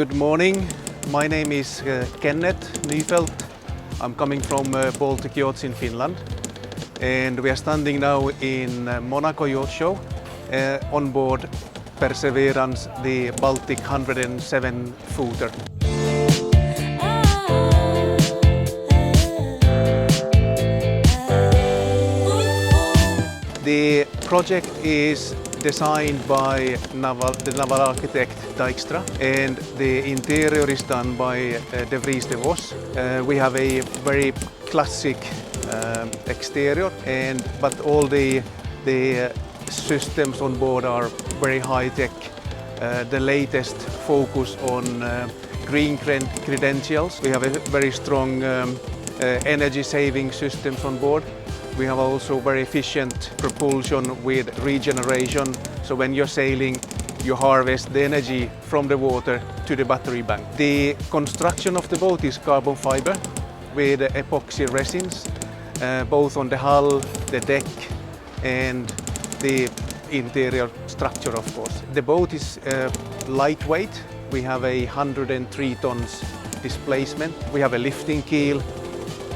Good morning. My name is Kenneth Nyfeldt. I'm coming from Baltic Yachts in Finland, and we are standing now in Monaco Yacht Show on board Perseverance, the Baltic 107-footer. The project is designed by the naval architect Dijkstra, and the interior is done by De Vries de Vos. We have a very classic exterior, but all the systems on board are very high-tech. The latest focus on green credentials. We have a very strong energy-saving systems on board. We have also very efficient propulsion with regeneration, so when you're sailing you harvest the energy from the water to the battery bank. The construction of the boat is carbon fiber with epoxy resins, both on the hull, the deck and the interior structure, of course. The boat is lightweight. We have a 103 tons displacement. We have a lifting keel,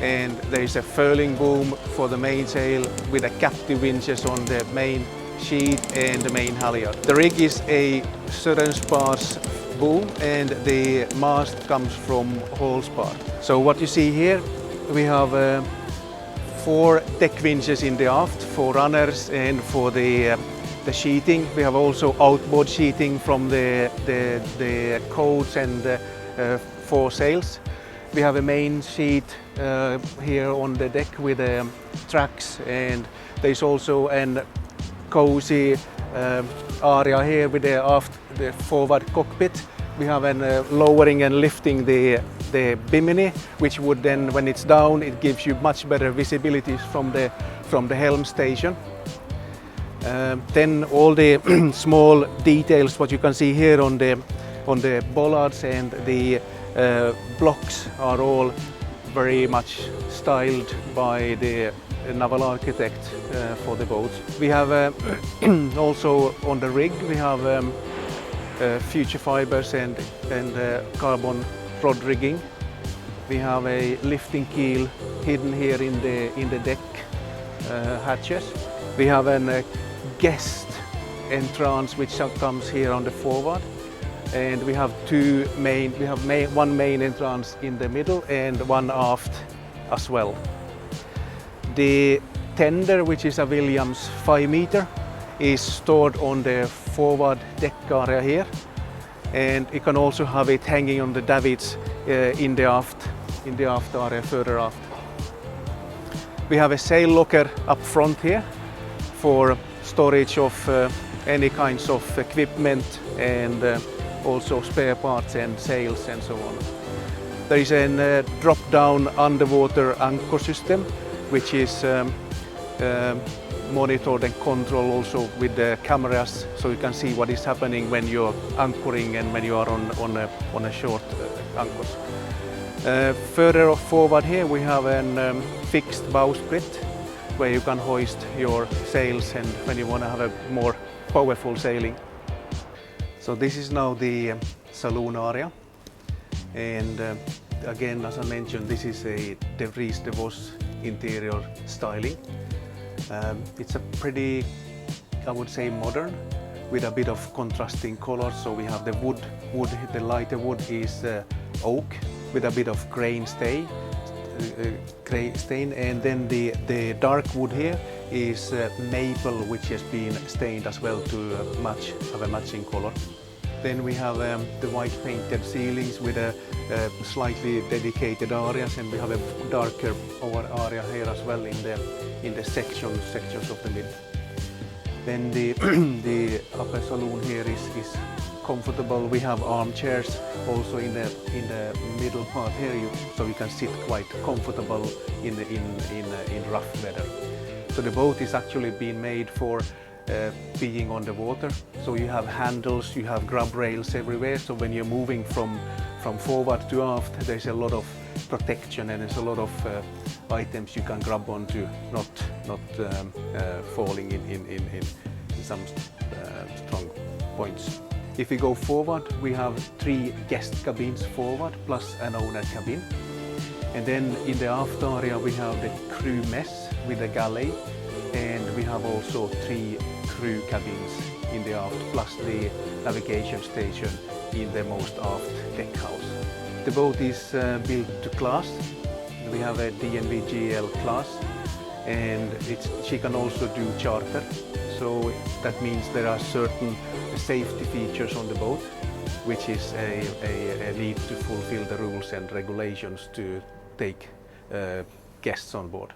and there is a furling boom for the mainsail with a captive winches on the main sheet and the main halyard. The rig is a Southern spars boom, and the mast comes from Hallspar. So what you see here, we have 4 deck winches in the aft for runners and for the sheeting. We have also outboard sheeting from the coats and the foresails. We have a main sheet here on the deck with tracks, and there's also a cozy area here with the forward cockpit. We have lowering and lifting the bimini, which would then, when it's down, it gives you much better visibility from the helm station. Then all the small details, what you can see here on the bollards and the blocks, are all very much styled by the naval architect for the boat. We have also on the rig we have future fibers and carbon rod rigging. We have a lifting keel hidden here in the deck hatches. We have a guest entrance which comes here on the forward. And we have one main entrance in the middle and one aft as well. The tender, which is a Williams 5 meter, is stored on the forward deck area here, and you can also have it hanging on the davits in the aft area further aft. We have a sail locker up front here for storage of any kinds of equipment and also spare parts and sails and so on. There is a drop-down underwater anchor system, which is monitored and controlled also with the cameras, so you can see what is happening when you're anchoring and when you are on a short anchors. Further forward here we have a fixed bowsprit where you can hoist your sails and when you want to have a more powerful sailing. So this is now the saloon area, and again, as I mentioned, this is a De Vries de Vos interior styling. It's a pretty, I would say, modern with a bit of contrasting colors. So we have the wood, the lighter wood is oak with a bit of grain stain, and then the dark wood here is maple, which has been stained as well to have a matching color. Then we have the white painted ceilings with a slightly dedicated areas, and we have a darker area here as well in the sections of the mid. Then the upper saloon here is comfortable. We have armchairs also in the middle part here, so you can sit quite comfortable in rough weather. So the boat is actually being made for being on the water. So you have handles, you have grab rails everywhere. So when you're moving from forward to aft, there's a lot of protection and there's a lot of items you can grab onto, not falling in some strong points. If we go forward, we have 3 guest cabins forward plus an owner cabin. And then in the aft area we have the crew mess with a galley, and we have also 3 crew cabins in the aft plus the navigation station in the most aft deck house. The boat is built to class. We have a DNV GL class, and she can also do charter. So that means there are certain safety features on the boat, which is a need to fulfill the rules and regulations to take guests on board.